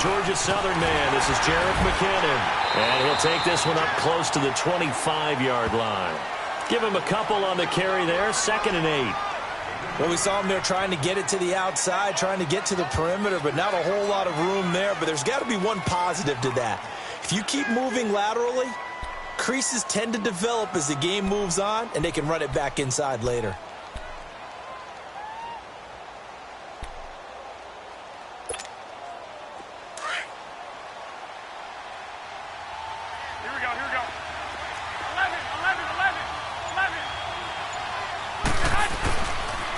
Georgia Southern man. This is Jerick McKinnon. And he'll take this one up close to the 25-yard line. Give him a couple on the carry there. 2nd and 8. Well, we saw him there trying to get it to the outside, trying to get to the perimeter, but not a whole lot of room there. But there's got to be one positive to that. If you keep moving laterally, creases tend to develop as the game moves on, and they can run it back inside later.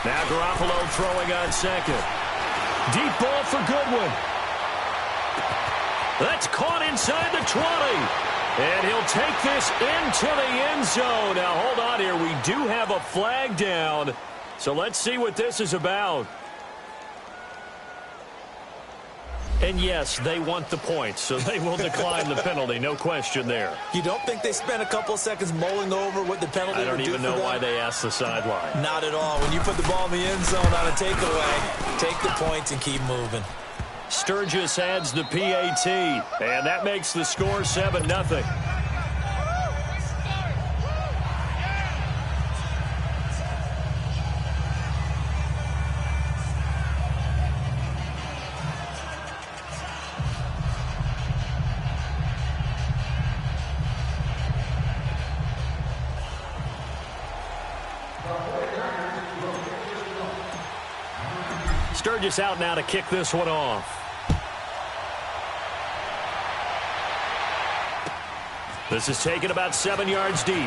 Now Garoppolo throwing on 2nd. Deep ball for Goodwin. That's caught inside the 20. And he'll take this into the end zone. Now, hold on here. We do have a flag down. So let's see what this is about. And yes, they want the points, so they will decline the penalty. No question there. You don't think they spent a couple of seconds mulling over what the penalty would do? I don't even know why they asked the sideline. Not at all. When you put the ball in the end zone on a takeaway, take the points and keep moving. Sturgis adds the PAT, and that makes the score 7-0. Sturgis out now to kick this one off. This is taken about 7 yards deep.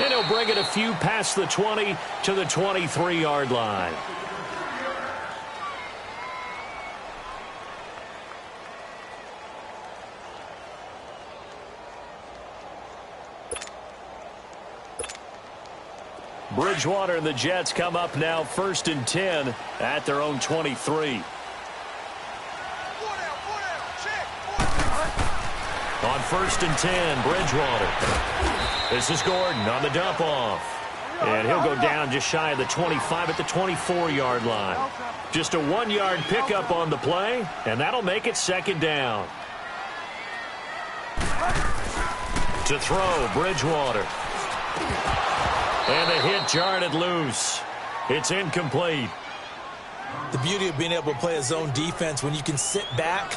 And he'll bring it a few past the 20 to the 23-yard line. Bridgewater and the Jets come up now 1st and 10 at their own 23. On 1st and 10, Bridgewater. This is Gordon on the dump off. And he'll go down just shy of the 25 at the 24-yard line. Just a 1-yard pickup on the play, and that'll make it 2nd down. To throw, Bridgewater. And the hit jarred it loose. It's incomplete. The beauty of being able to play a zone defense when you can sit back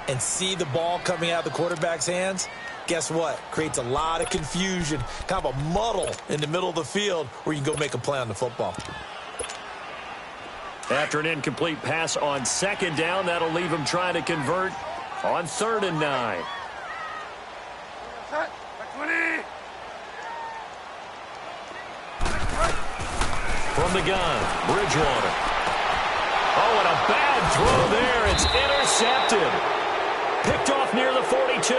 and see the ball coming out of the quarterback's hands, guess what? Creates a lot of confusion, kind of a muddle in the middle of the field where you can go make a play on the football. After an incomplete pass on 2nd down, that'll leave him trying to convert on 3rd and 9. From the gun, Bridgewater. Oh, and a bad throw there. It's intercepted. Picked off near the 42.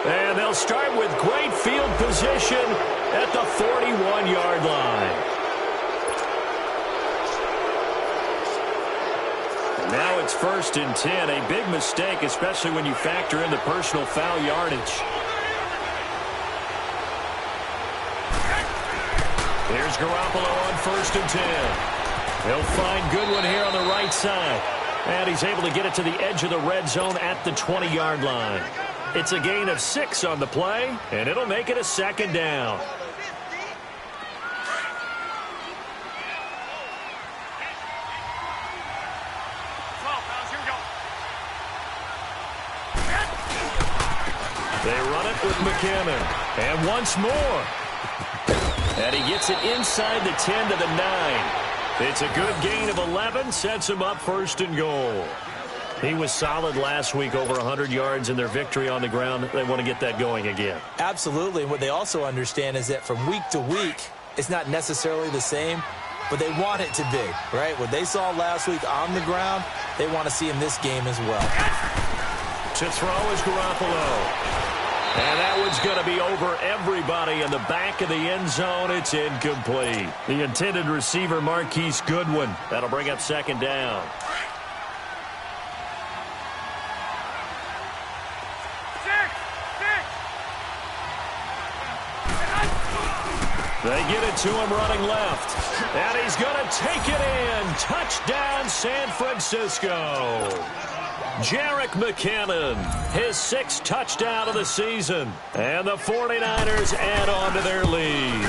And they'll start with great field position at the 41-yard line. And now it's 1st and 10. A big mistake, especially when you factor in the personal foul yardage. Here's Garoppolo on 1st and 10. He'll find Goodwin here on the right side. And he's able to get it to the edge of the red zone at the 20-yard line. It's a gain of 6 on the play, and it'll make it a 2nd down. They run it with McKinnon. And once more. And he gets it inside the 10 to the 9. It's a good gain of 11, sets him up 1st and goal. He was solid last week, over 100 yards in their victory on the ground. They want to get that going again. Absolutely. And what they also understand is that from week to week, it's not necessarily the same, but they want it to be, right? What they saw last week on the ground, they want to see in this game as well. To throw is Garoppolo. And that one's going to be over everybody in the back of the end zone. It's incomplete. The intended receiver, Marquise Goodwin. That'll bring up 2nd down. They get it to him running left. And he's going to take it in. Touchdown, San Francisco. Jerick McKinnon, his 6th touchdown of the season. And the 49ers add on to their lead.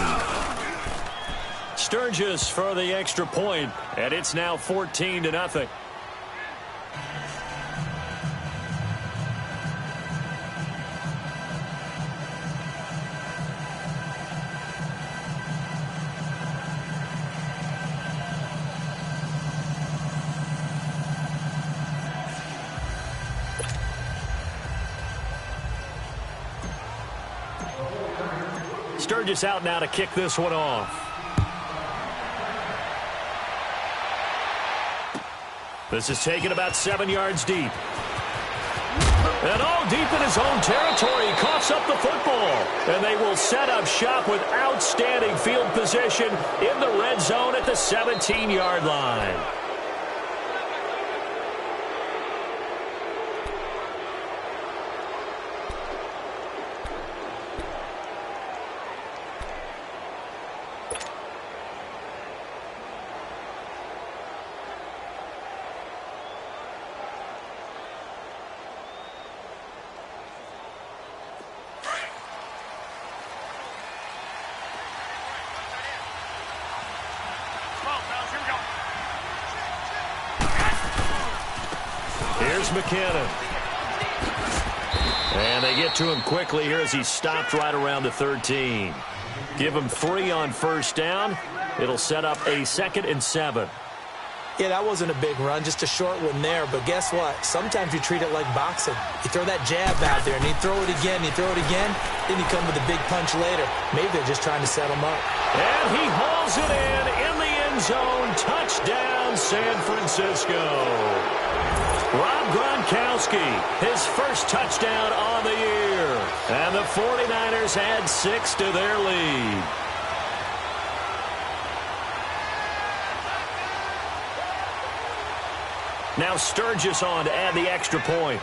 Sturgis for the extra point, and it's now 14-0. Sturgis out now to kick this one off. This is taken about 7 yards deep. And all deep in his own territory. He coughs up the football. And they will set up shop with outstanding field position in the red zone at the 17-yard line. Here's McKinnon. And they get to him quickly here as he's stopped right around the 13. Give him 3 on first down. It'll set up a 2nd and 7. Yeah, that wasn't a big run, just a short one there. But guess what? Sometimes you treat it like boxing. You throw that jab out there, and you throw it again, you throw it again, then you come with a big punch later. Maybe they're just trying to set him up. And he hauls it in the end zone. Touchdown, San Francisco. Rob Gronkowski, his first touchdown on the year. And the 49ers add 6 to their lead. Now Sturgis on to add the extra point.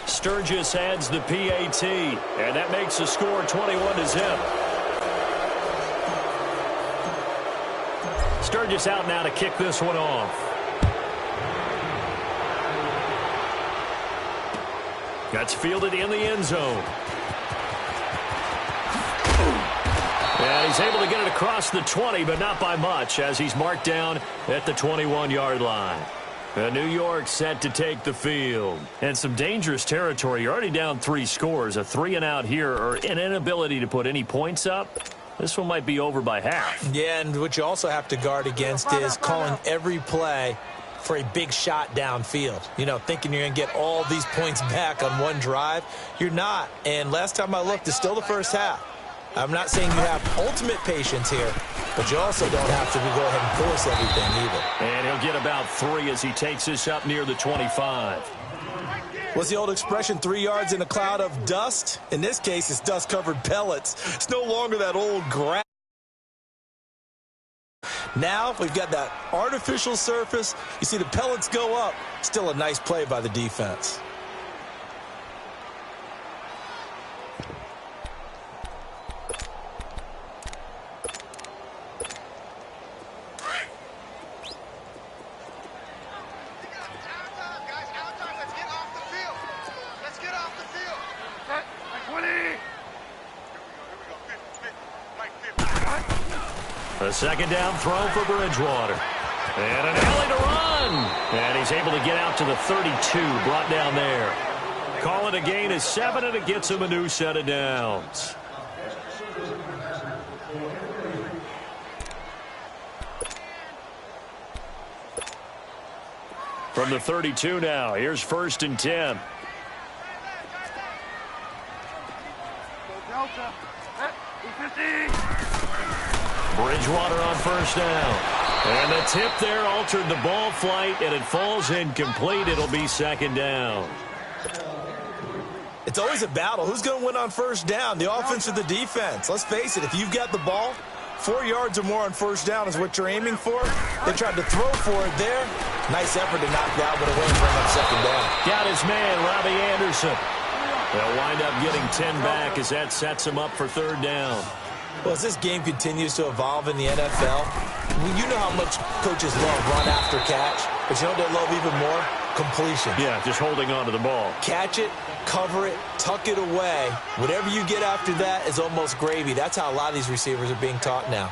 Sturgis adds the PAT, and that makes the score 21-0. Sturgis out now to kick this one off. That's fielded in the end zone. And he's able to get it across the 20, but not by much, as he's marked down at the 21-yard line. New York set to take the field. And some dangerous territory. You're already down 3 scores. A 3-and-out here, or an inability to put any points up. This one might be over by half. Yeah, and what you also have to guard against is calling every play for a big shot downfield. You know, thinking you're going to get all these points back on one drive. You're not. And last time I looked, it's still the first half. I'm not saying you have ultimate patience here, but you also don't have to go ahead and force everything either. And he'll get about 3 as he takes this up near the 25. What's the old expression, 3 yards in a cloud of dust? In this case, it's dust-covered pellets. It's no longer that old grass. Now we've got that artificial surface. You see the pellets go up. Still a nice play by the defense. A second down throw for Bridgewater. And an alley to run. And he's able to get out to the 32, brought down there. Call it a gain of 7, and it gets him a new set of downs. From the 32 now, here's 1st and 10. Bridgewater on first down. And the tip there altered the ball flight, and it falls incomplete. It'll be 2nd down. It's always a battle. Who's going to win on first down, the offense or the defense? Let's face it, if you've got the ball, 4 yards or more on first down is what you're aiming for. They tried to throw for it there. Nice effort to knock that one away and bring up 2nd down. Got his man, Robbie Anderson. They'll wind up getting 10 back as that sets them up for third down. Well, as this game continues to evolve in the NFL, you know how much coaches love run after catch, but you know what they love even more? Completion. Yeah, just holding on to the ball. Catch it, cover it, tuck it away. Whatever you get after that is almost gravy. That's how a lot of these receivers are being taught now.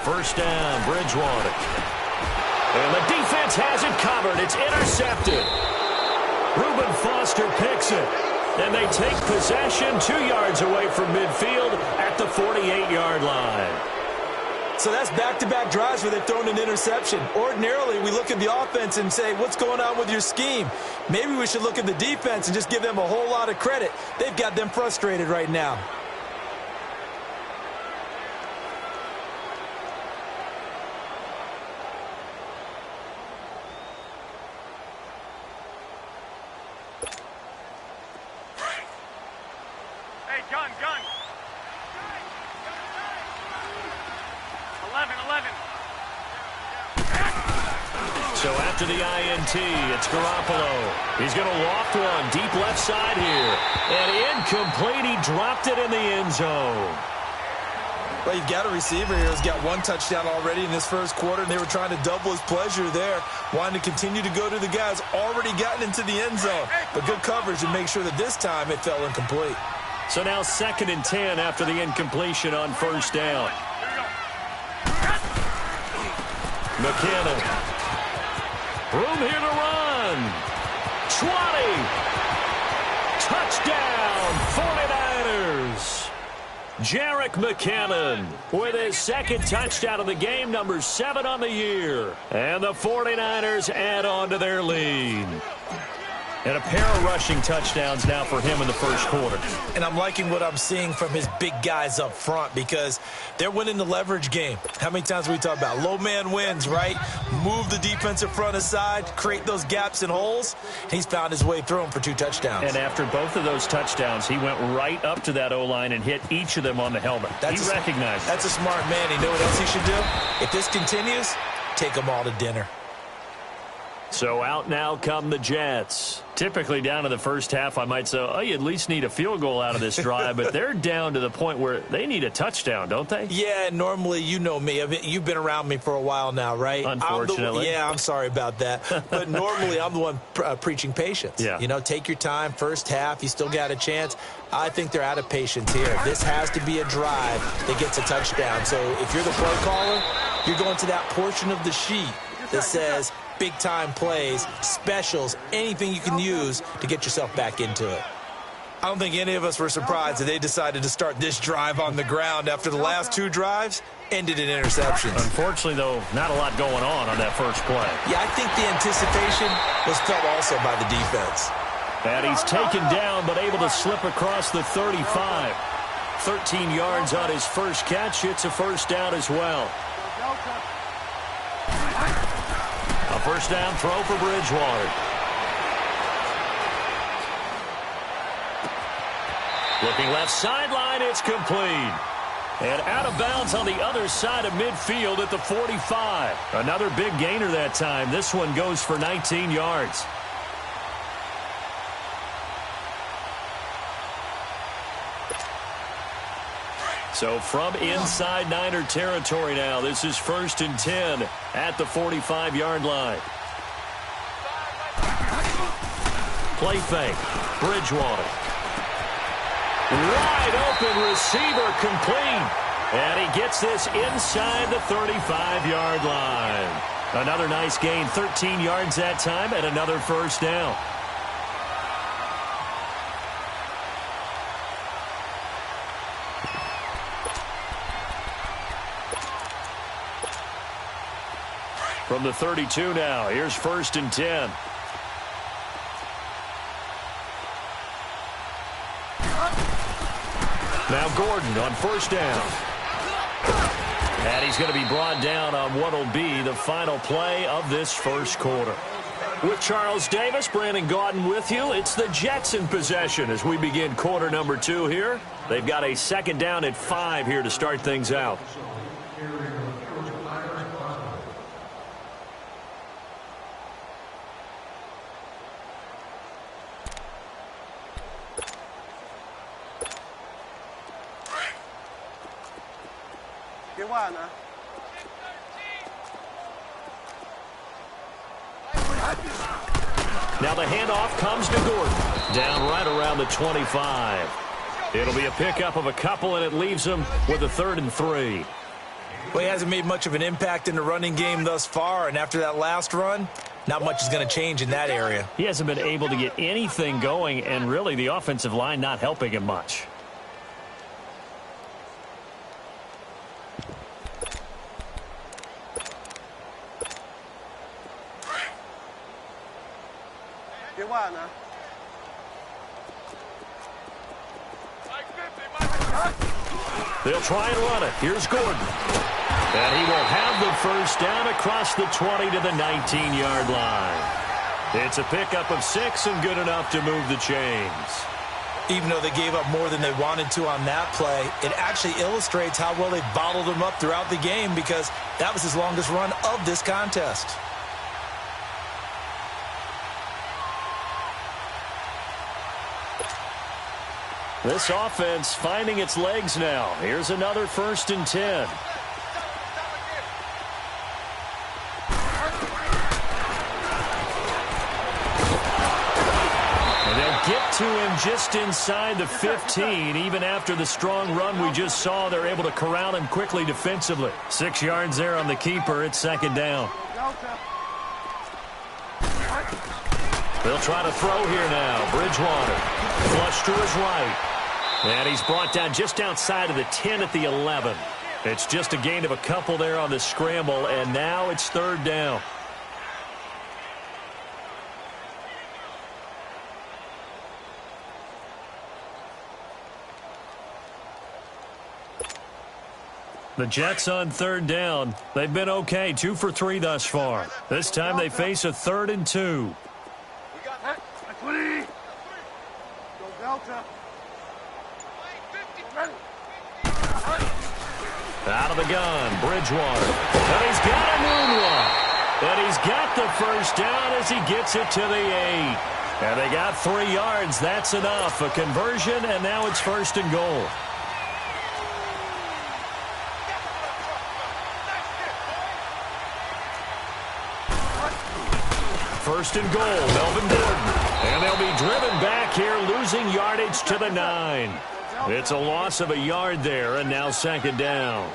First down, Bridgewater. And the defense has it covered. It's intercepted. Reuben Foster picks it. And they take possession 2 yards away from midfield at the 48-yard line. So that's back-to-back drives where they've thrown an interception. Ordinarily, we look at the offense and say, what's going on with your scheme? Maybe we should look at the defense and just give them a whole lot of credit. They've got them frustrated right now. Gun. 11. So after the INT, it's Garoppolo. He's going to loft one deep left side here. And incomplete. He dropped it in the end zone. Well, you've got a receiver here who's got one touchdown already in this first quarter, and they were trying to double his pleasure there, wanting to continue to go to the guys already gotten into the end zone. But good coverage to make sure that this time it fell incomplete. So now 2nd and 10 after the incompletion on first down. McKinnon. Room here to run. 20. Touchdown, 49ers. Jerick McKinnon with his 2nd touchdown of the game, number 7 on the year. And the 49ers add on to their lead. And a pair of rushing touchdowns now for him in the first quarter. And I'm liking what I'm seeing from his big guys up front because they're winning the leverage game. How many times have we talked about low man wins, right? Move the defensive front aside, create those gaps and holes. He's found his way through them for 2 touchdowns. And after both of those touchdowns, he went right up to that O-line and hit each of them on the helmet. He recognized it. That's a smart man. You know what else he should do? If this continues, take them all to dinner. So out now come the Jets. Typically down to the first half, I might say, oh, you at least need a field goal out of this drive, but they're down to the point where they need a touchdown, don't they? Yeah, normally, you know me. You've been around me for a while now, right? Unfortunately. I'm sorry about that. But normally, I'm the one preaching patience. Yeah. You know, take your time, first half, you still got a chance. I think they're out of patience here. This has to be a drive that gets a touchdown. So if you're the play caller, you're going to that portion of the sheet that says big-time plays, specials, anything you can use to get yourself back into it. I don't think any of us were surprised that they decided to start this drive on the ground after the last 2 drives ended in interceptions. Unfortunately, though, not a lot going on that first play. Yeah, I think the anticipation was felt also by the defense. And he's taken down but able to slip across the 35. 13 yards on his first catch. It's a first down as well. A first down throw for Bridgewater. Looking left sideline, it's complete. And out of bounds on the other side of midfield at the 45. Another big gainer that time. This one goes for 19 yards. So from inside Niner territory now, this is 1st and 10 at the 45-yard line. Play fake. Bridgewater. Wide open receiver complete. And he gets this inside the 35-yard line. Another nice gain, 13 yards that time, and another first down. From the 32 now, here's 1st and 10. Now Gordon on first down. And he's going to be brought down on what will be the final play of this first quarter. With Charles Davis, Brandon Gaudin with you. It's the Jets in possession as we begin quarter number 2 here. They've got a second down at 5 here to start things out. Now the handoff comes to Gordon. Down right around the 25. It'll be a pickup of a couple, and it leaves him with a 3rd and 3. Well, he hasn't made much of an impact in the running game thus far, and after that last run, not much is going to change in that area. He hasn't been able to get anything going, and really the offensive line not helping him much. They'll try and run it. Here's Gordon. And he will have the first down across the 20 to the 19-yard line. It's a pickup of 6 and good enough to move the chains. Even though they gave up more than they wanted to on that play, it actually illustrates how well they bottled him up throughout the game because that was his longest run of this contest. This offense finding its legs now. Here's another 1st and 10. And they'll get to him just inside the 15. Even after the strong run we just saw, they're able to corral him quickly defensively. 6 yards there on the keeper. It's 2nd down. They'll try to throw here now. Bridgewater. Flush to his right. And he's brought down just outside of the 10 at the 11. It's just a gain of a couple there on the scramble, and now it's 3rd down. The Jets on 3rd down. They've been okay, 2 for 3 thus far. This time they face a 3rd and 2. Out of the gun, Bridgewater. And he's got a moonwalk. And he's got the first down as he gets it to the 8. And they got 3 yards. That's enough. A conversion, and now it's 1st and goal. First and goal, Melvin Gordon. And they'll be driven back here, losing yardage to the 9. It's a loss of a yard there, and now 2nd down.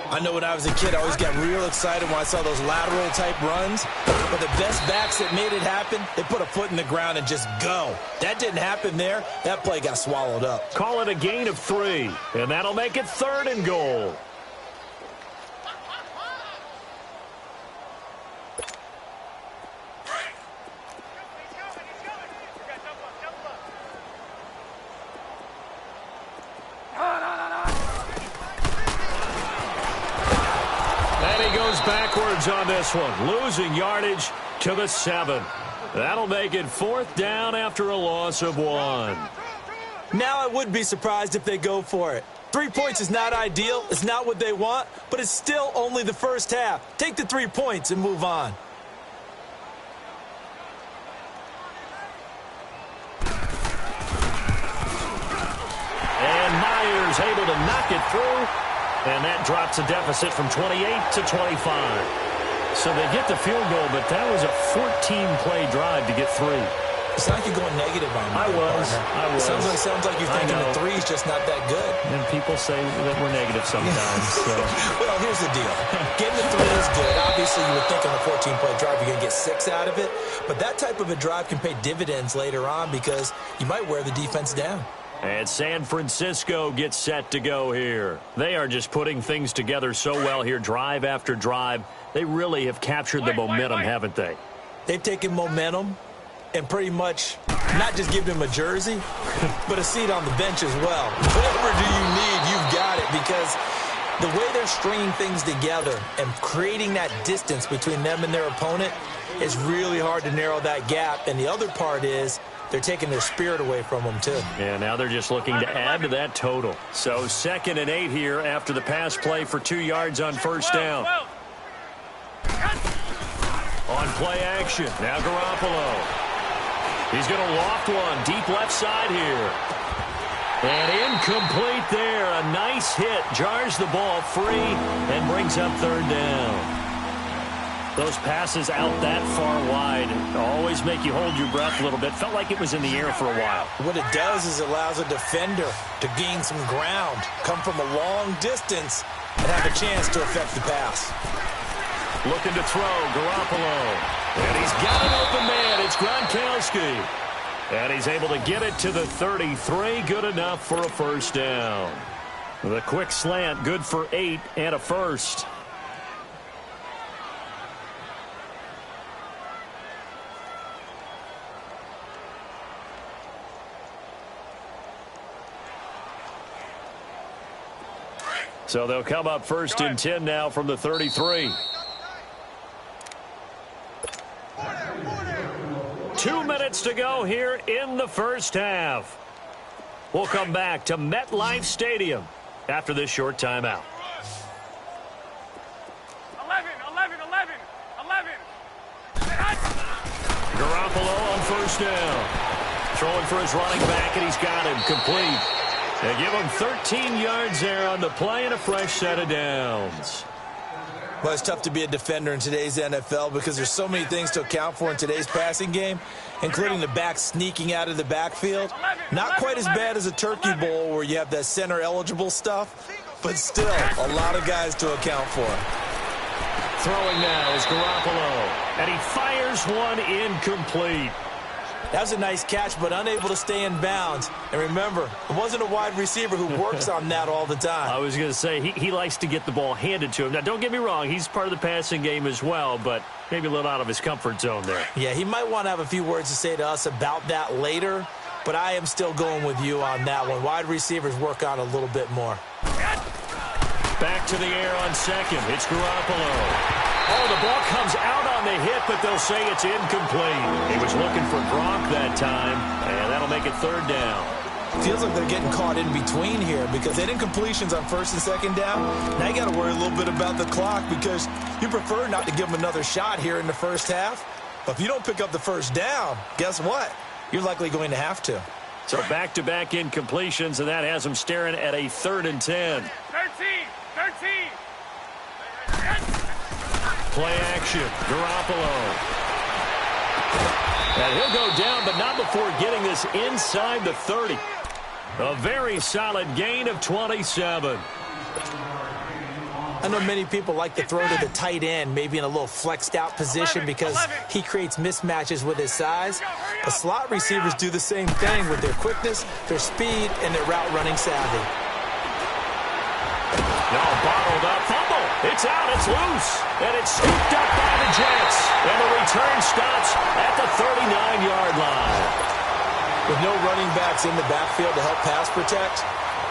I know when I was a kid, I always got real excited when I saw those lateral-type runs. But the best backs that made it happen, they put a foot in the ground and just go. That didn't happen there. That play got swallowed up. Call it a gain of 3, and that'll make it 3rd and goal. Backwards on this one, losing yardage to the 7. That'll make it 4th down after a loss of 1. Now I would be surprised if they go for it. 3 points is not ideal. It's not what they want, but it's still only the first half. Take the 3 points and move on. And Myers able to knock it through. And that drops a deficit from 28 to 25. So they get the field goal, but that was a 14-play drive to get 3. It's like you're going negative on me. I was. Sounds like you're thinking the 3 is just not that good. And people say that we're negative sometimes. So. Well, here's the deal. Getting the 3 is good. Obviously, you would think on a 14-play drive you're going to get 6 out of it. But that type of a drive can pay dividends later on because you might wear the defense down. And San Francisco gets set to go here. They are just putting things together so well here, drive after drive. They really have captured the momentum, haven't they? They've taken momentum and pretty much not just given him a jersey, but a seat on the bench as well. Whatever do you need, you've got it, because The way they're stringing things together and creating that distance between them and their opponent is really hard to narrow that gap. And the other part is they're taking their spirit away from them, too. Yeah, now they're just looking to add to that total. So 2nd and 8 here after the pass play for 2 yards on first down. On play action, now Garoppolo. He's going to loft one deep left side here. And incomplete there. A nice hit. Jars the ball free and brings up 3rd down. Those passes out that far wide always make you hold your breath a little bit. Felt like it was in the air for a while. What it does is it allows a defender to gain some ground, come from a long distance, and have a chance to affect the pass. Looking to throw, Garoppolo. And he's got an open man. It's Gronkowski. And he's able to get it to the 33. Good enough for a first down. The quick slant, good for 8 and a first. So they'll come up 1st and 10 now from the 33. 2 minutes to go here in the first half. We'll come back to MetLife Stadium after this short timeout. 11. Garoppolo on first down. Throwing for his running back, and he's got him complete. They give him 13 yards there on the play and a fresh set of downs. Well, it's tough to be a defender in today's NFL because there's so many things to account for in today's passing game, including the back sneaking out of the backfield. Not quite as bad as a Turkey Bowl where you have that center-eligible stuff, but still a lot of guys to account for. Throwing now is Garoppolo, and he fires one incomplete. That was a nice catch, but unable to stay in bounds. And remember, it wasn't a wide receiver who works on that all the time. I was going to say, he likes to get the ball handed to him. Now, don't get me wrong, he's part of the passing game as well, but maybe a little out of his comfort zone there. Yeah, he might want to have a few words to say to us about that later, but I am still going with you on that one. Wide receivers work on a little bit more. Back to the air on second. It's Garoppolo. Oh, the ball comes out on the hit, but they'll say it's incomplete. He was looking for Gronk that time, and that'll make it 3rd down. Feels like they're getting caught in between here because they did incompletions on 1st and 2nd down. Now you got to worry a little bit about the clock because you prefer not to give them another shot here in the first half. But if you don't pick up the first down, guess what? You're likely going to have to. So back-to-back incompletions, and that has them staring at a 3rd and 10. 13. Play action, Garoppolo. And he'll go down, but not before getting this inside the 30. A very solid gain of 27. I know many people like to throw to the tight end, maybe in a little flexed out position because he creates mismatches with his size. But slot receivers do the same thing with their quickness, their speed, and their route running savvy. Now bottled up, fumble. It's out, it's loose. And it's scooped up by the Jets. And the return stops at the 39-yard line. With no running backs in the backfield to help pass protect,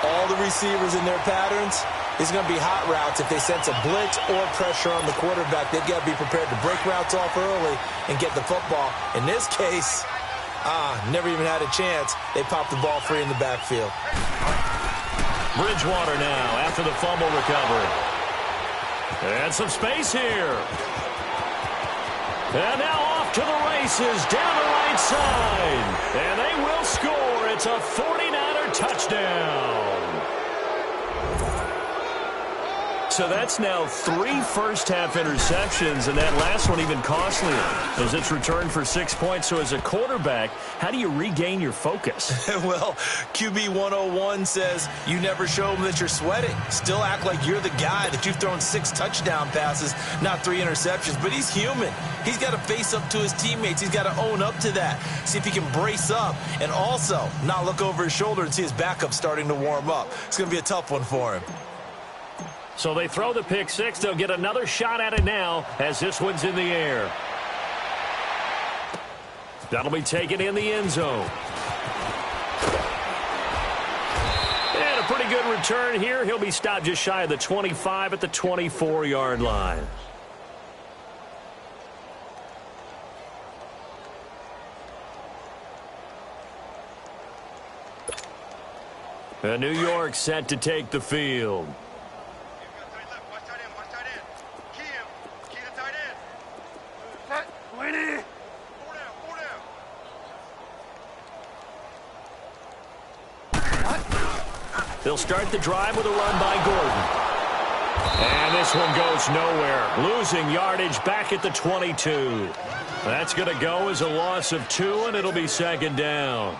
all the receivers in their patterns, it's going to be hot routes. If they sense a blitz or pressure on the quarterback, they've got to be prepared to break routes off early and get the football. In this case, never even had a chance. They popped the ball free in the backfield. Bridgewater now after the fumble recovery. And some space here. And now off to the races down the right side. And they will score. It's a 49er touchdown. So that's now 3 first-half interceptions, and that last one even costlier as it's returned for 6 points. So as a quarterback, how do you regain your focus? Well, QB 101 says you never show them that you're sweating. Still act like you're the guy, that you've thrown 6 touchdown passes, not 3 interceptions. But he's human. He's got to face up to his teammates. He's got to own up to that. See if he can brace up and also not look over his shoulder and see his backup starting to warm up. It's going to be a tough one for him. So they throw the pick six. They'll get another shot at it now as this one's in the air. That'll be taken in the end zone. And a pretty Really good return here. He'll be stopped just shy of the 25 at the 24-yard line. And New York set to take the field. They'll start the drive with a run by Gordon. And this one goes nowhere. Losing yardage back at the 22. That's going to go as a loss of 2, and it'll be second down.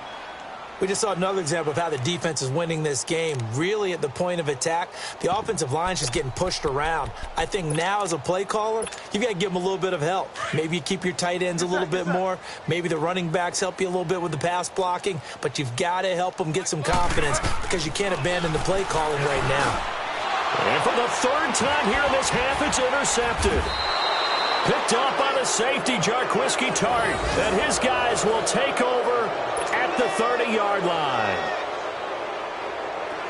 We just saw another example of how the defense is winning this game. Really at the point of attack, the offensive line's just getting pushed around. I think now as a play caller, you've got to give them a little bit of help. Maybe you keep your tight ends a little bit more. Maybe the running backs help you a little bit with the pass blocking. But you've got to help them get some confidence because you can't abandon the play calling right now. And for the third time here in this half, it's intercepted. Picked up by the safety, Jarquiski Tart. And his guys will take over at the 30-yard line.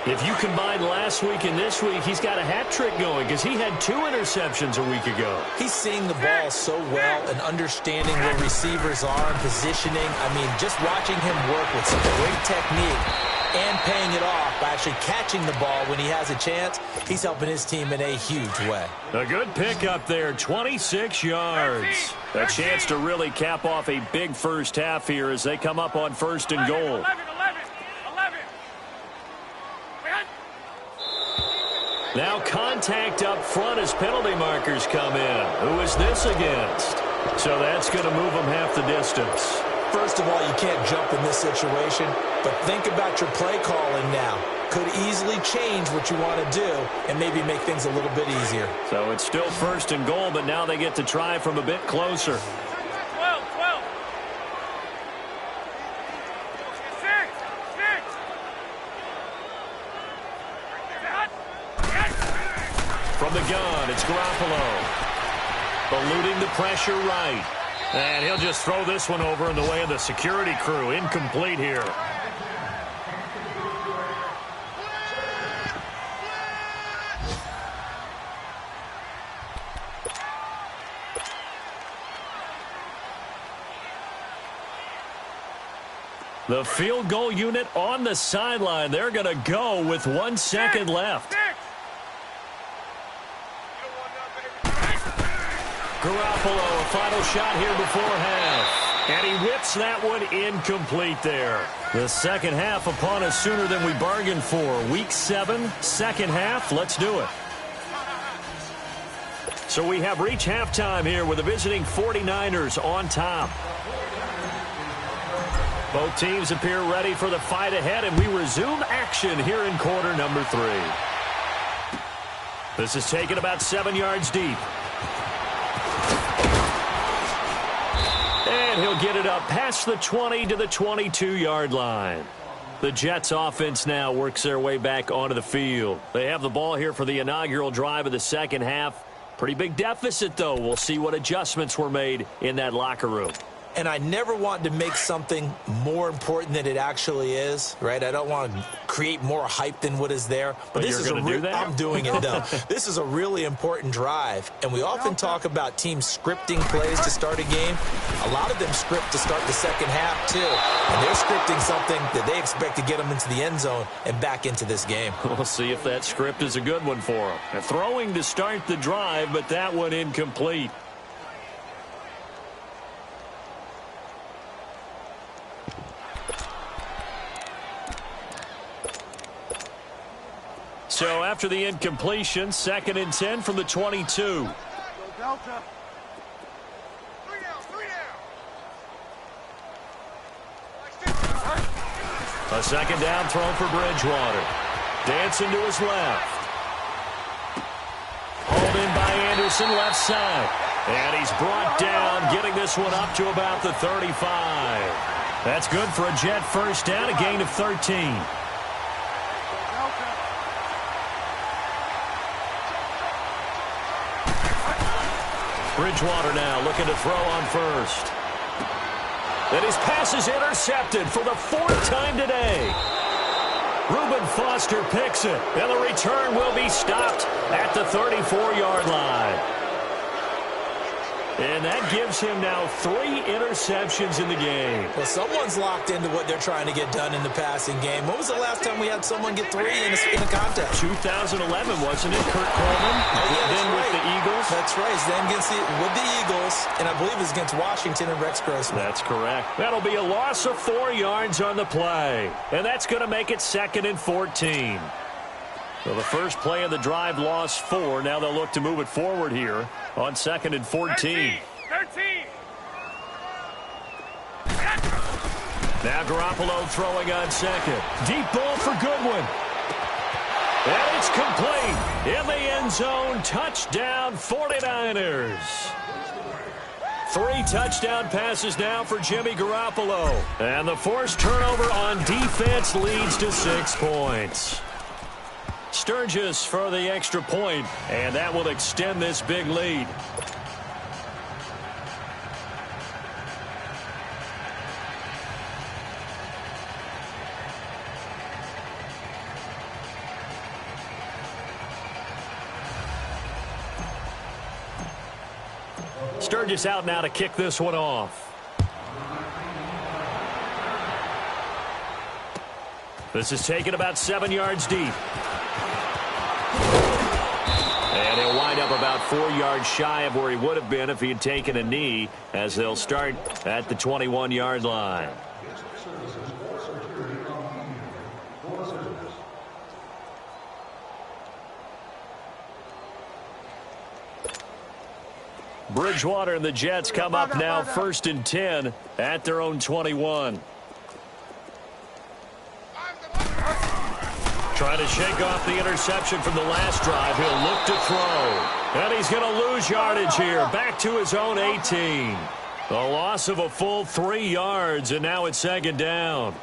If you combine last week and this week, he's got a hat trick going because he had 2 interceptions a week ago. He's seeing the ball so well and understanding where receivers are and positioning. I mean, just watching him work with some great technique and paying it off by actually catching the ball when he has a chance, he's helping his team in a huge way. A good pickup there, 26 yards. A chance to really cap off a big first half here as they come up on first and goal. 11. Now contact up front as penalty markers come in. Who is this against? So that's going to move them half the distance. First of all, you can't jump in this situation, but think about your play calling now. Could easily change what you want to do and maybe make things a little bit easier. So it's still first and goal, but now they get to try from a bit closer. 12. From the gun, it's Garoppolo. Eluding the pressure right. And he'll just throw this one over in the way of the security crew. Incomplete here. The field goal unit on the sideline. They're going to go with 1 second left. Garoppolo, a final shot here before half. And he whips that one incomplete there. The second half upon us sooner than we bargained for. Week 7, second half. Let's do it. So we have reached halftime here with the visiting 49ers on top. Both teams appear ready for the fight ahead, and we resume action here in quarter number 3. This is taken about 7 yards deep. And he'll get it up past the 20 to the 22-yard line. The Jets offense now works their way back onto the field. They have the ball here for the inaugural drive of the second half. Pretty big deficit, though. We'll see what adjustments were made in that locker room. And I never want to make something more important than it actually is, right? I don't want to create more hype than what is there. But this is I'm doing it, though. This is a really important drive. And we often talk about teams scripting plays to start a game. A lot of them script to start the second half, too. And they're scripting something that they expect to get them into the end zone and back into this game. We'll see if that script is a good one for them. They're throwing to start the drive, but that one incomplete. So after the incompletion, 2nd and 10 from the 22. Delta. 3 down. A second down throw for Bridgewater. Dancing to his left. Hauled in by Anderson, left side. And he's brought down, getting this one up to about the 35. That's good for a Jet first down, a gain of 13. Bridgewater now looking to throw on first. And his pass is intercepted for the 4th time today. Reuben Foster picks it, and the return will be stopped at the 34-yard line. And that gives him now 3 interceptions in the game. Well, someone's locked into what they're trying to get done in the passing game. When was the last time we had someone get 3 in a contest? 2011, wasn't it, Kurt Coleman? Then with the Eagles? That's right. Then with the Eagles, and I believe it's against Washington and Rex Grossman. That's correct. That'll be a loss of 4 yards on the play. And that's going to make it 2nd and 14. So the first play of the drive lost 4. Now they'll look to move it forward here on 2nd and 14. 13. Now Garoppolo throwing on 2nd. Deep ball for Goodwin. And it's complete. In the end zone. Touchdown 49ers. 3 touchdown passes now for Jimmy Garoppolo. And the forced turnover on defense leads to 6 points. Sturgis for the extra point, and that will extend this big lead. Sturgis out now to kick this one off. This is taken about 7 yards deep. And he'll wind up about 4 yards shy of where he would have been if he had taken a knee, as they'll start at the 21-yard line. Bridgewater and the Jets come up now 1st and 10 at their own 21. Trying to shake off the interception from the last drive. He'll look to throw. And he's going to lose yardage here. Back to his own 18. A loss of a full 3 yards, and now it's 2nd down.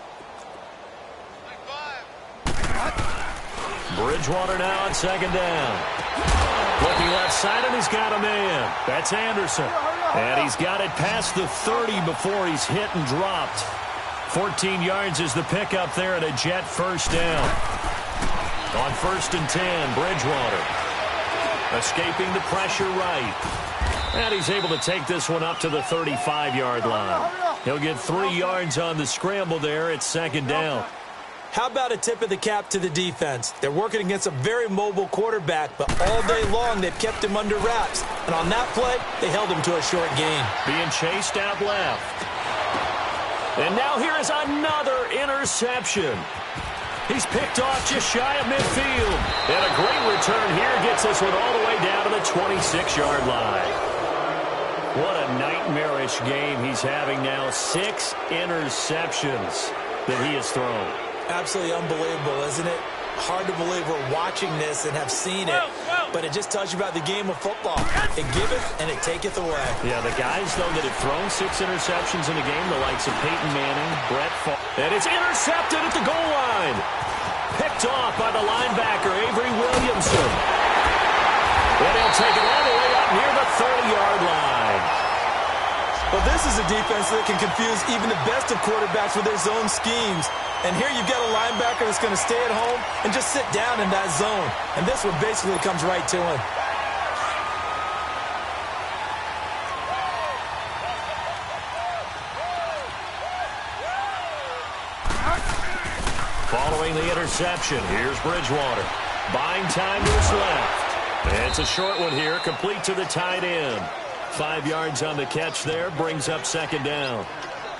Bridgewater now on 2nd down. Looking left side, and he's got a man. That's Anderson. And he's got it past the 30 before he's hit and dropped. 14 yards is the pickup there, and a Jet first down. On 1st and 10, Bridgewater escaping the pressure right. And he's able to take this one up to the 35-yard line. He'll get 3 yards on the scramble there at 2nd down. How about a tip of the cap to the defense? They're working against a very mobile quarterback, but all day long they've kept him under wraps. And on that play, they held him to a short gain. Being chased out left. And now here is another interception. He's picked off just shy of midfield. And a great return here gets this one all the way down to the 26-yard line. What a nightmarish game he's having now. 6 interceptions that he has thrown. Absolutely unbelievable, isn't it? Hard to believe we're watching this and have seen it, but it just tells you about the game of football. It giveth and it taketh away. Yeah, the guys, though, that have thrown 6 interceptions in a game, the likes of Peyton Manning, Brett Favre, and it's intercepted at the goal line. Picked off by the linebacker, Avery Williamson. And he'll take it all the way up near the 30-yard line. Well, this is a defense that can confuse even the best of quarterbacks with their zone schemes. And here you've got a linebacker that's going to stay at home and just sit down in that zone. And this one basically comes right to him. Following the interception, here's Bridgewater. Buying time to his left. And it's a short one here, complete to the tight end. 5 yards on the catch there, brings up 2nd down.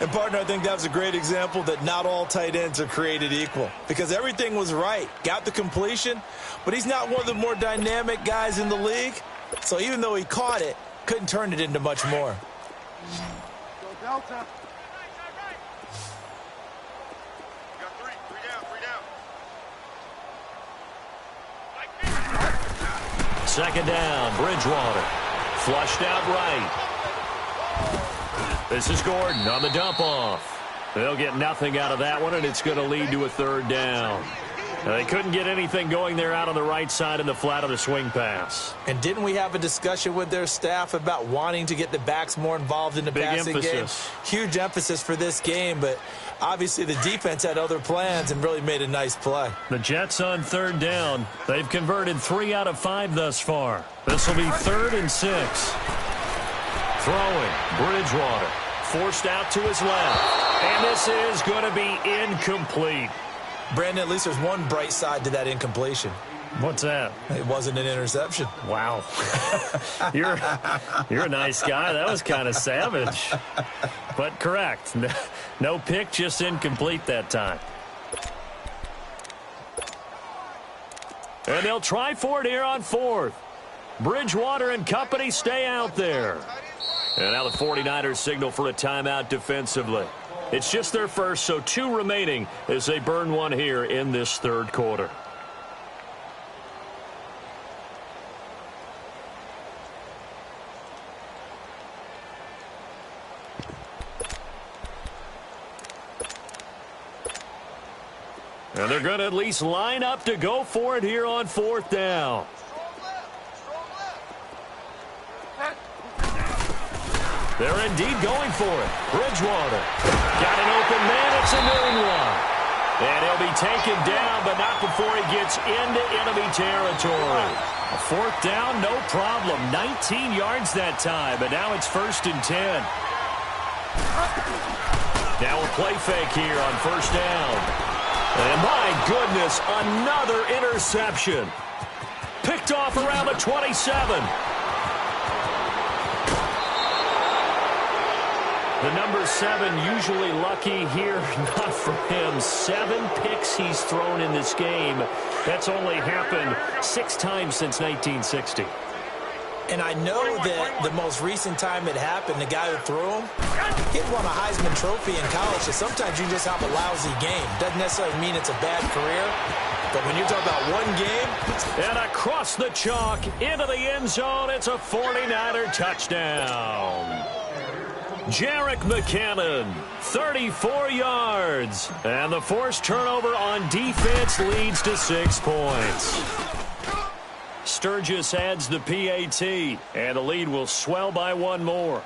And, partner, I think that was a great example that not all tight ends are created equal. Because everything was right. Got the completion, but he's not one of the more dynamic guys in the league. So even though he caught it, couldn't turn it into much more. Go Delta. You got 3 down. 2nd down, Bridgewater. Flushed out right. This is Gordon on the dump off. They'll get nothing out of that one, and it's going to lead to a 3rd down. They couldn't get anything going there out on the right side in the flat of the swing pass. And didn't we have a discussion with their staff about wanting to get the backs more involved in the passing game? Huge emphasis for this game, but obviously the defense had other plans and really made a nice play. The Jets on third down. They've converted 3 out of 5 thus far. This will be 3rd and 6. Throwing, Bridgewater. Forced out to his left. And this is going to be incomplete. Brandon, at least there's one bright side to that incompletion. What's that? It wasn't an interception. Wow. You're a nice guy. That was kind of savage. But correct. No pick, just incomplete that time. And they'll try for it here on 4th. Bridgewater and company stay out there. And now the 49ers signal for a timeout defensively. It's just their first, so 2 remaining as they burn one here in this 3rd quarter. And they're going to at least line up to go for it here on 4th down. They're indeed going for it. Bridgewater got an open man. It's a noon one. And he'll be taken down, but not before he gets into enemy territory. A 4th down, no problem. 19 yards that time, but now it's 1st and 10. Now a play fake here on 1st down. And my goodness, another interception. Picked off around the 27. The number 7 usually lucky here, not for him. 7 picks he's thrown in this game. That's only happened 6 times since 1960. And I know that the most recent time it happened, the guy who threw him, he won a Heisman Trophy in college. So sometimes you just have a lousy game. Doesn't necessarily mean it's a bad career. But when you're talking about one game. And across the chalk, into the end zone, it's a 49er touchdown. Jerick McKinnon, 34 yards. And the forced turnover on defense leads to 6 points. Sturgis adds the PAT, and the lead will swell by 1 more.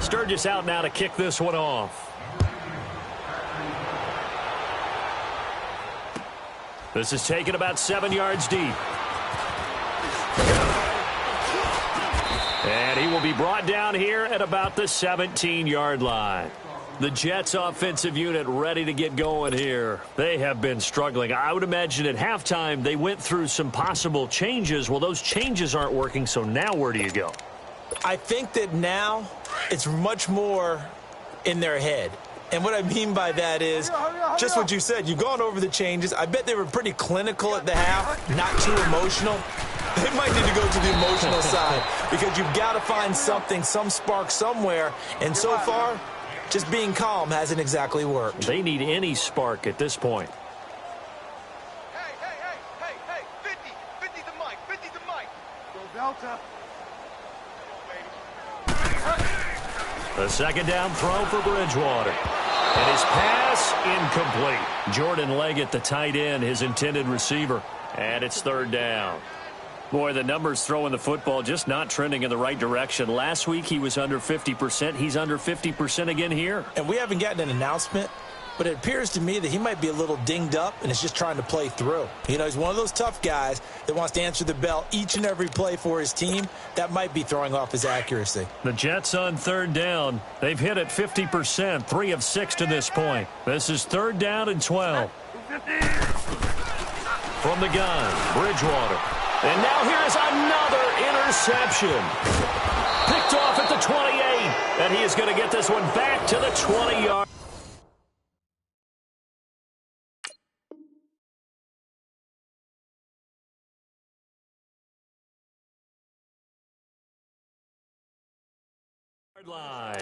Sturgis out now to kick this one off. This is taken about 7 yards deep. And he will be brought down here at about the 17-yard line. The Jets offensive unit ready to get going here. They have been struggling. I would imagine at halftime they went through some possible changes. Well, those changes aren't working, so now where do you go? I think that now it's much more in their head. And what I mean by that is just what you said. You've gone over the changes. I bet they were pretty clinical at the half, not too emotional. They might need to go to the emotional side because you've got to find something, some spark somewhere. And so far, just being calm hasn't exactly worked. They need any spark at this point. Hey, 50 the mic, 50 the mic. Go Delta. The 2nd down throw for Bridgewater. And his pass incomplete. Jordan Leggett, the tight end, his intended receiver. And it's 3rd down. Boy, the numbers throwing the football just not trending in the right direction. Last week he was under 50%. He's under 50% again here. And we haven't gotten an announcement, but it appears to me that he might be a little dinged up and is just trying to play through. You know, he's one of those tough guys that wants to answer the bell each and every play for his team. That might be throwing off his accuracy. The Jets on 3rd down. They've hit at 50%, 3 of 6 to this point. This is 3rd down and 12. From the gun, Bridgewater. And now here is another interception. Picked off at the 28. And he is going to get this one back to the 20-yard. Line.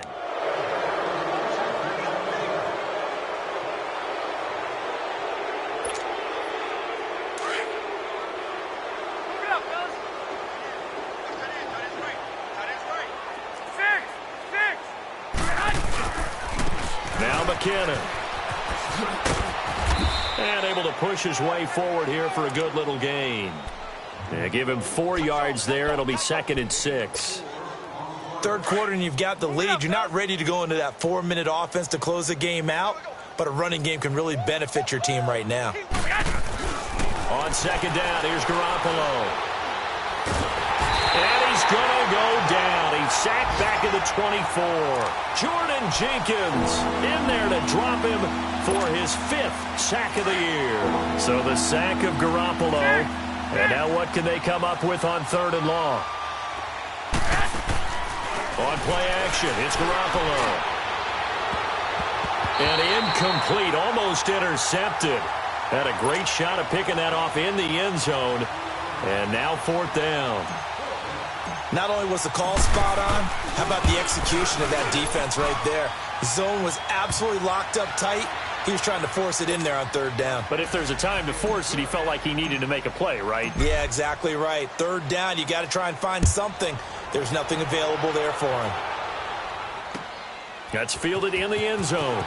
McKinnon. And able to push his way forward here for a good little gain. Give him 4 yards there. It'll be 2nd and 6. Third quarter and you've got the lead. You're not ready to go into that 4-minute offense to close the game out, but a running game can really benefit your team right now. On 2nd down, here's Garoppolo. And he's going to go down. He's sacked back at the 24. Jordan Jenkins in there to drop him for his 5th sack of the year. So the sack of Garoppolo. And now what can they come up with on 3rd and long? On play action, it's Garoppolo. And incomplete, almost intercepted. Had a great shot at picking that off in the end zone. And now 4th down. Not only was the call spot on, how about the execution of that defense right there? The zone was absolutely locked up tight. He was trying to force it in there on 3rd down. But if there's a time to force it, he felt like he needed to make a play, right? Yeah, exactly right. 3rd down, you got to try and find something. There's nothing available there for him. That's fielded in the end zone.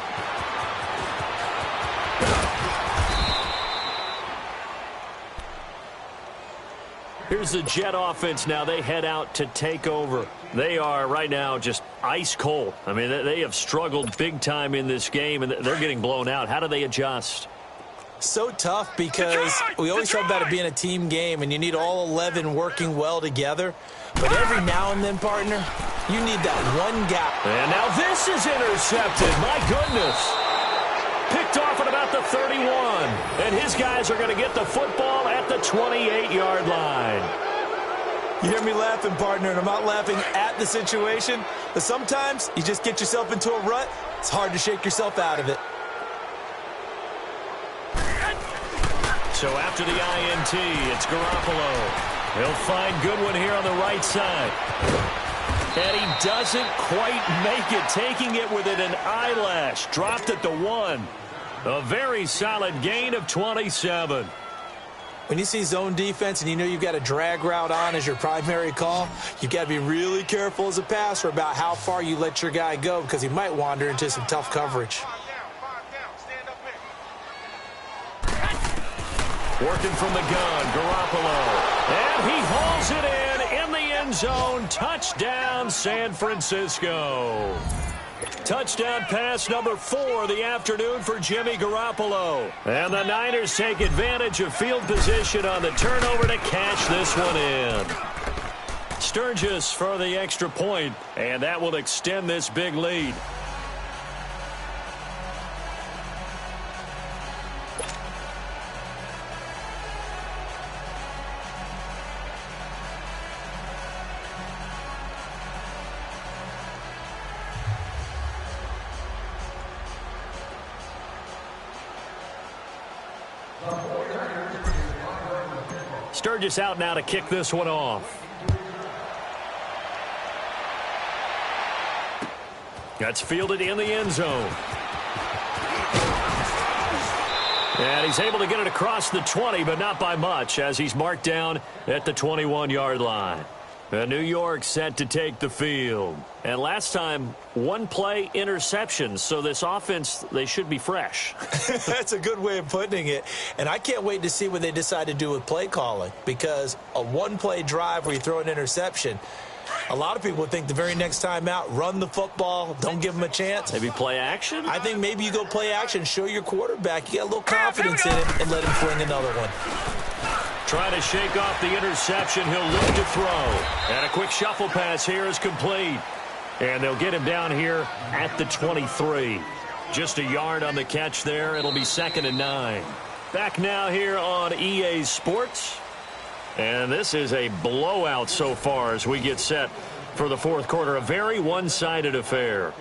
Here's the Jet offense now. They head out to take over. They are right now just ice cold. I mean, they have struggled big time in this game, and they're getting blown out. How do they adjust? So tough because we always talk about it being a team game, and you need all 11 working well together. But every now and then, partner, you need that one guy. And now this is intercepted. My goodness. Picked off at about the 31. And his guys are going to get the football at the 28-yard line. You hear me laughing, partner, and I'm not laughing at the situation. But sometimes you just get yourself into a rut. It's hard to shake yourself out of it. So after the INT, it's Garoppolo. He'll find Goodwin here on the right side. And he doesn't quite make it, taking it within an eyelash. Dropped at the 1. A very solid gain of 27. When you see zone defense and you know you've got a drag route on as your primary call, you've got to be really careful as a passer about how far you let your guy go because he might wander into some tough coverage. Working from the gun, Garoppolo. And he hauls it in the end zone. Touchdown, San Francisco. Touchdown pass number 4 of the afternoon for Jimmy Garoppolo. And the Niners take advantage of field position on the turnover to cash this one in. Sturgis for the extra point, and that will extend this big lead. Sturgis out now to kick this one off. That's fielded in the end zone. And he's able to get it across the 20, but not by much, as he's marked down at the 21-yard line. And New York set to take the field. And last time, 1-play interceptions. So this offense, they should be fresh. That's a good way of putting it. And I can't wait to see what they decide to do with play calling. Because a 1-play drive where you throw an interception, a lot of people would think the very next time out, run the football, don't give them a chance. Maybe play action? I think maybe you go play action, show your quarterback. You got a little confidence in it, and let him fling another one. Trying to shake off the interception. He'll look to throw. And a quick shuffle pass here is complete. And they'll get him down here at the 23. Just a yard on the catch there. It'll be 2nd and 9. Back now here on EA Sports. And this is a blowout so far as we get set for the 4th quarter. A very one-sided affair.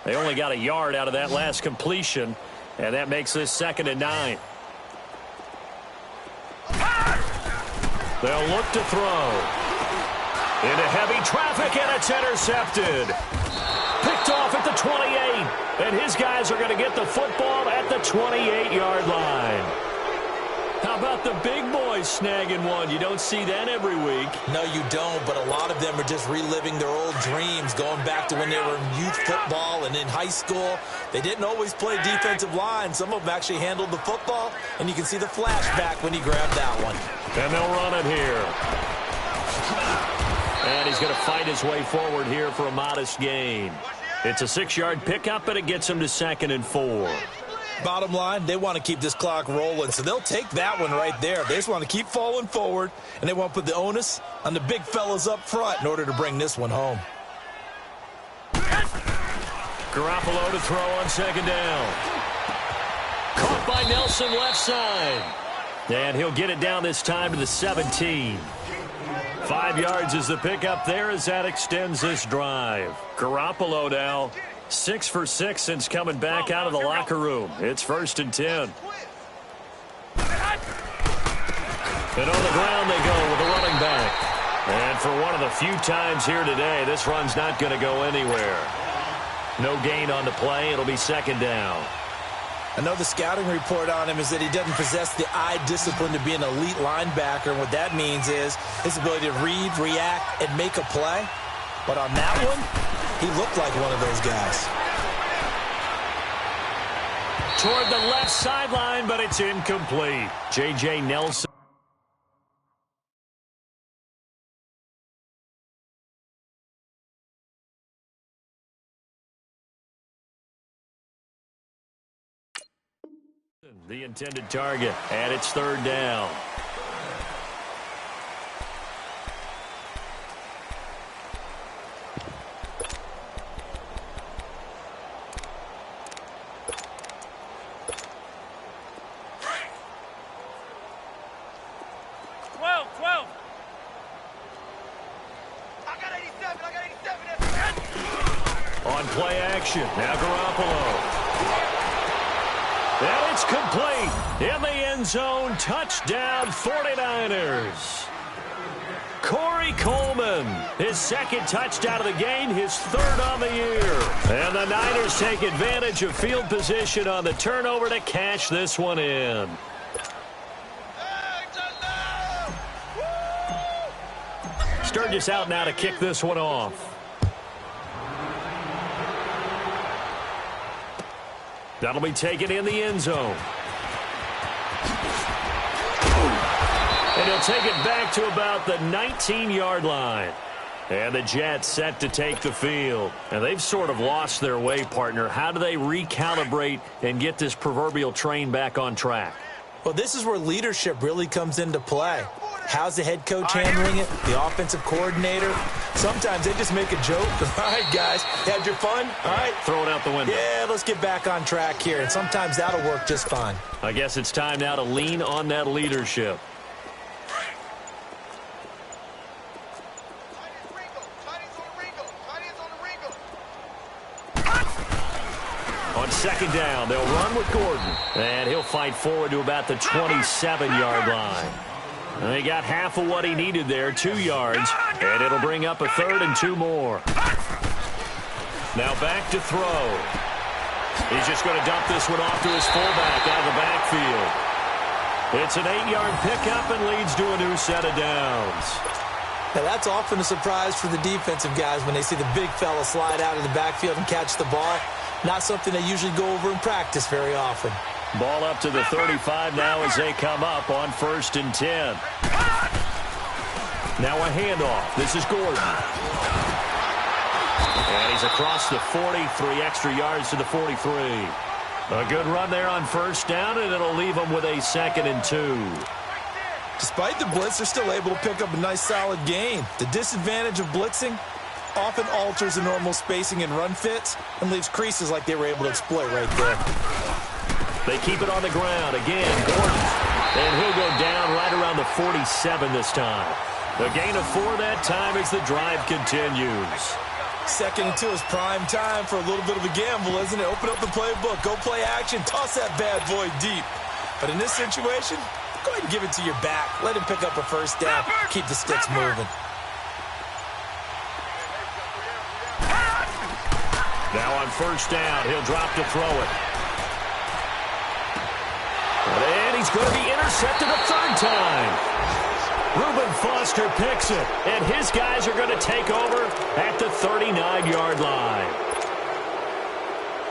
They only got a yard out of that last completion, and that makes this 2nd and 9. They'll look to throw. Into heavy traffic, and it's intercepted. Picked off at the 28, and his guys are going to get the football at the 28-yard line. How about the big boys snagging one? You don't see that every week. No, you don't, but a lot of them are just reliving their old dreams, going back to when they were in youth football and in high school. They didn't always play defensive line. Some of them actually handled the football, and you can see the flashback when he grabbed that one. And they'll run it here. And he's going to fight his way forward here for a modest gain. It's a 6-yard pickup, and it gets him to 2nd and 4. Bottom line, they want to keep this clock rolling, so they'll take that one right there. They just want to keep falling forward, and they want to put the onus on the big fellas up front in order to bring this one home. Garoppolo to throw on 2nd down. Caught by Nelson left side. And he'll get it down this time to the 17. 5 yards is the pickup there as that extends this drive. Garoppolo now 6 for 6 since coming back out of the locker room. It's 1st and 10. And on the ground they go with the running back. And for one of the few times here today, this run's not going to go anywhere. No gain on the play. It'll be 2nd down. I know the scouting report on him is that he doesn't possess the eye discipline to be an elite linebacker. And what that means is his ability to read, react, and make a play. But on that one, he looked like one of those guys. Toward the left sideline, but it's incomplete. J.J. Nelson. The intended target, and it's 3rd down. On play action, now Garoppolo. And it's complete. In the end zone, touchdown 49ers. Corey Coleman, his 2nd touchdown of the game, his 3rd on the year. And the Niners take advantage of field position on the turnover to cash this one in. Sturgis out now to kick this one off. That'll be taken in the end zone. And he'll take it back to about the 19-yard line. And the Jets set to take the field. And they've sort of lost their way, partner. How do they recalibrate and get this proverbial train back on track? Well, this is where leadership really comes into play. How's the head coach handling it? The offensive coordinator? Sometimes they just make a joke. All right, guys, you had your fun? All right. Throw it out the window. Yeah, let's get back on track here. And sometimes that'll work just fine. I guess it's time now to lean on that leadership. On 2nd down, they'll run with Gordon. And he'll fight forward to about the 27-yard line. And he got half of what he needed there, 2 yards. And it'll bring up a 3rd and 2 more. Now back to throw. He's just going to dump this one off to his fullback out of the backfield. It's an 8-yard pickup and leads to a new set of downs. Now, that's often a surprise for the defensive guys when they see the big fella slide out of the backfield and catch the ball. Not something they usually go over in practice very often. Ball up to the 35 now as they come up on 1st and 10. Now a handoff. This is Gordon. And he's across the 40, 3 extra yards to the 43. A good run there on 1st down, and it'll leave them with a 2nd and 2. Despite the blitz, they're still able to pick up a nice solid gain. The disadvantage of blitzing often alters the normal spacing and run fits and leaves creases like they were able to exploit right there. They keep it on the ground. Again, Gordon. And he'll go down right around the 47 this time. A gain of 4 that time as the drive continues. 2nd and 2 is prime time for a little bit of a gamble, isn't it? Open up the playbook, go play action, toss that bad boy deep. But in this situation, go ahead and give it to your back. Let him pick up a 1st down, keep the sticks moving. Now on first down, he'll drop to throw it. And he's going to be intercepted a third time. Reuben Foster picks it, and his guys are going to take over at the 39-yard line.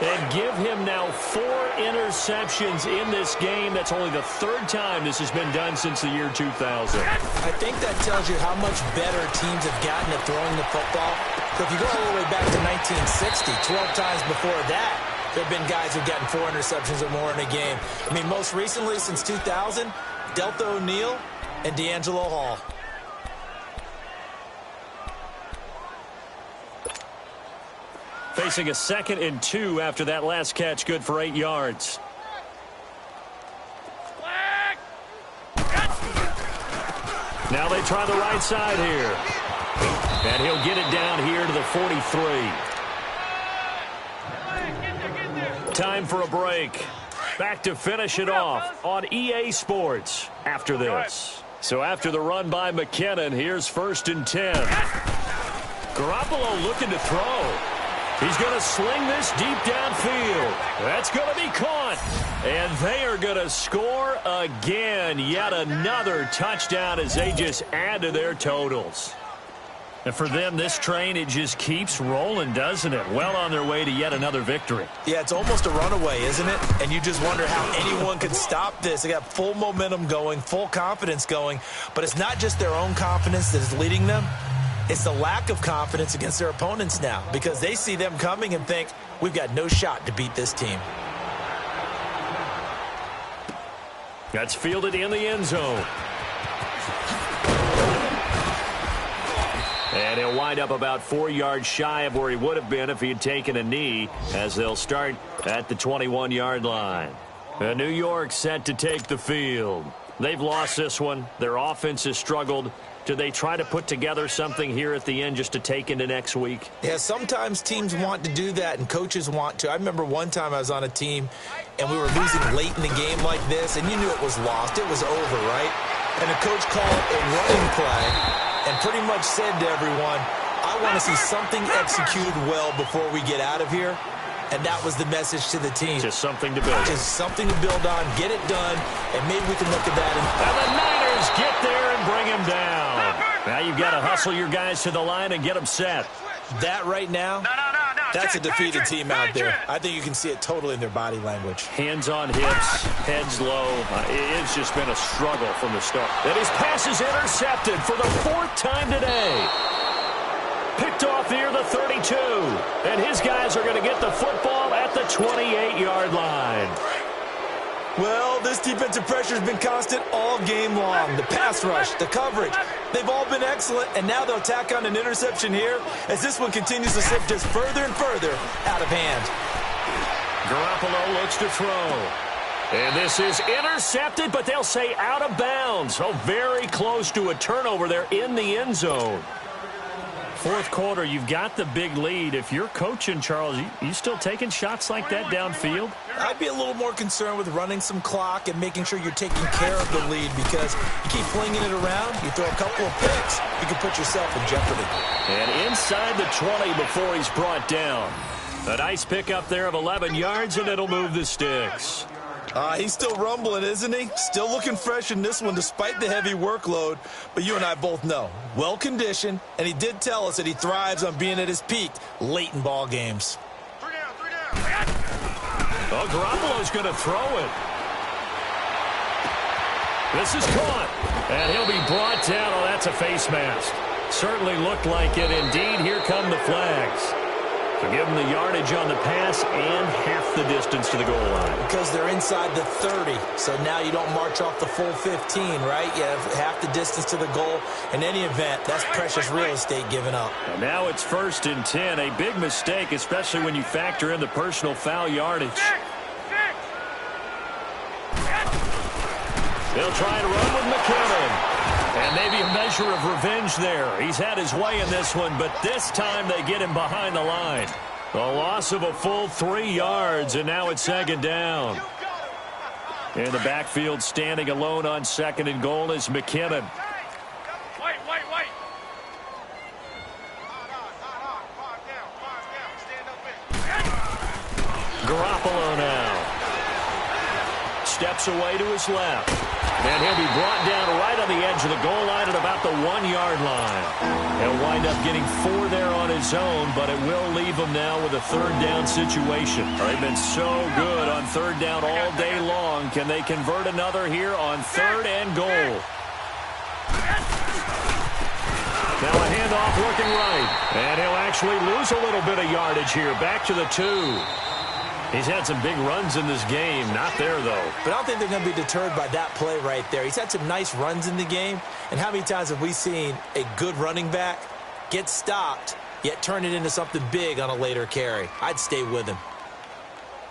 And give him now 4 interceptions in this game. That's only the third time this has been done since the year 2000. I think that tells you how much better teams have gotten at throwing the football. So if you go all the way back to 1960, 12 times before that, there have been guys who've gotten 4 interceptions or more in a game. I mean, most recently, since 2000, Delta O'Neal and D'Angelo Hall. Facing a 2nd and 2 after that last catch, good for 8 yards. Now they try the right side here. And he'll get it down here to the 43. Time for a break. Back to finish it off on EA Sports after this. So after the run by McKinnon, here's 1st and 10. Garoppolo looking to throw. He's going to sling this deep downfield. That's going to be caught. And they are going to score again. Yet another touchdown as they just add to their totals. And for them, this train, it just keeps rolling, doesn't it? Well on their way to yet another victory. Yeah, it's almost a runaway, isn't it? And you just wonder how anyone could stop this. They got full momentum going, full confidence going. But it's not just their own confidence that is leading them. It's the lack of confidence against their opponents now because they see them coming and think, we've got no shot to beat this team. That's fielded in the end zone. And he'll wind up about 4 yards shy of where he would have been if he had taken a knee, as they'll start at the 21-yard line. New York set to take the field. They've lost this one. Their offense has struggled. Do they try to put together something here at the end just to take into next week? Yeah, sometimes teams want to do that and coaches want to. I remember one time I was on a team and we were losing late in the game like this, and you knew it was lost. It was over, right? And the coach called a running play and pretty much said to everyone, I want to see something executed well before we get out of here. And that was the message to the team. Just something to build on. Just something to build on, get it done, and maybe we can look at that. And the Niners get there and bring him down. Now you've got to hustle your guys to the line and get them set. That right now, that's a defeated team out there. I think you can see it totally in their body language. Hands on hips, heads low. It's just been a struggle from the start. And his pass is intercepted for the 4th time today. Picked off near the 32. And his guys are going to get the football at the 28-yard line. Well, this defensive pressure has been constant all game long. The pass rush, the coverage, they've all been excellent. And now they'll tack on an interception here as this one continues to slip just further and further out of hand. Garoppolo looks to throw. And this is intercepted, but they'll say out of bounds. Oh, very close to a turnover there in the end zone. 4th quarter, you've got the big lead. If you're coaching, Charles, you still taking shots like that downfield? I'd be a little more concerned with running some clock and making sure you're taking care of the lead, because you keep flinging it around, you throw a couple of picks, you can put yourself in jeopardy. And inside the 20 before he's brought down. A nice pickup there of 11 yards, and it'll move the sticks. He's still rumbling, isn't he? Still looking fresh in this one despite the heavy workload. But you and I both know, well-conditioned, and he did tell us that he thrives on being at his peak late in ball games. 3 down. Oh, Garoppolo's going to throw it. This is caught, and he'll be brought down. Oh, that's a face mask. Certainly looked like it. Indeed, here come the flags. So give them the yardage on the pass and half the distance to the goal line. Because they're inside the 30, so now you don't march off the full 15, right? You have half the distance to the goal. In any event, that's precious real estate given up. And now it's 1st and 10. A big mistake, especially when you factor in the personal foul yardage. They'll try to run with McKinnon. And maybe a measure of revenge there. He's had his way in this one, but this time they get him behind the line. A loss of a full 3 yards, and now it's 2nd down. In the backfield, standing alone on 2nd and goal is McKinnon. Wait. Stand up Garoppolo now. Steps away to his left. And he'll be brought down right on the edge of the goal line at about the 1-yard line. He'll wind up getting 4 there on his own, but it will leave him now with a third down situation. They've been so good on third down all day long. Can they convert another here on third and goal? Now a handoff looking right. And he'll actually lose a little bit of yardage here. Back to the 2. He's had some big runs in this game. Not there, though. But I don't think they're going to be deterred by that play right there. He's had some nice runs in the game. And how many times have we seen a good running back get stopped, yet turn it into something big on a later carry? I'd stay with him.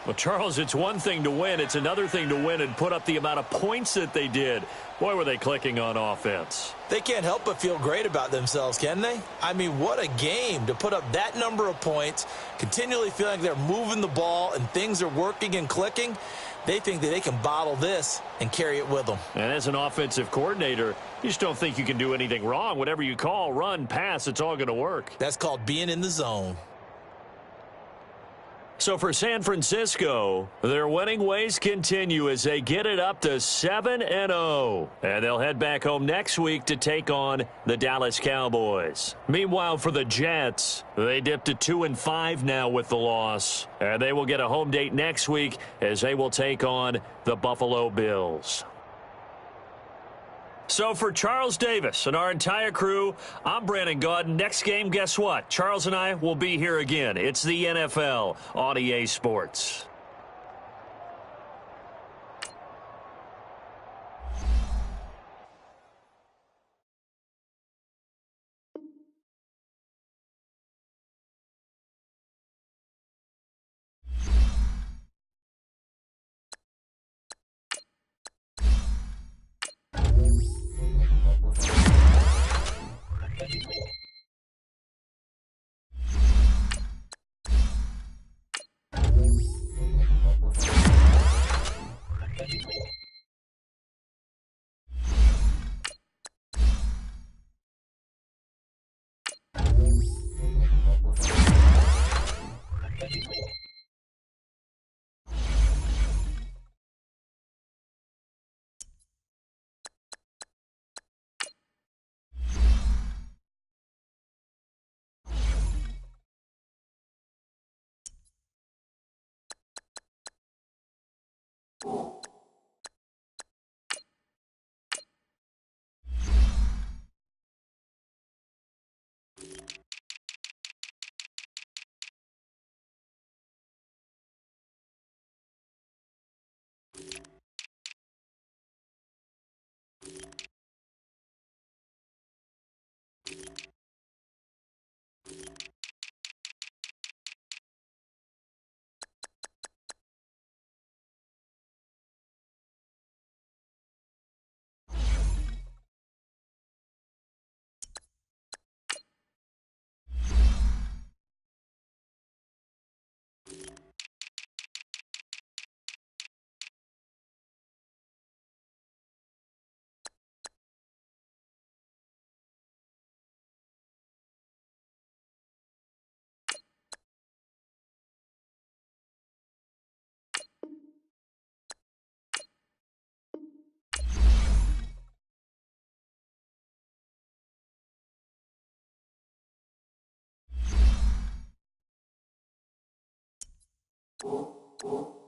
Well, Charles, it's one thing to win. It's another thing to win and put up the amount of points that they did. Boy, were they clicking on offense. They can't help but feel great about themselves, can they? I mean, what a game to put up that number of points, continually feeling like they're moving the ball and things are working and clicking. They think that they can bottle this and carry it with them. And as an offensive coordinator, you just don't think you can do anything wrong. Whatever you call, run, pass, it's all going to work. That's called being in the zone. So for San Francisco, their winning ways continue as they get it up to 7-0. And they'll head back home next week to take on the Dallas Cowboys. Meanwhile, for the Jets, they dipped to 2-5 now with the loss. And they will get a home date next week as they will take on the Buffalo Bills. So for Charles Davis and our entire crew, I'm Brandon Gaudin. Next game, guess what? Charles and I will be here again. It's the NFL on EA Sports. Oh.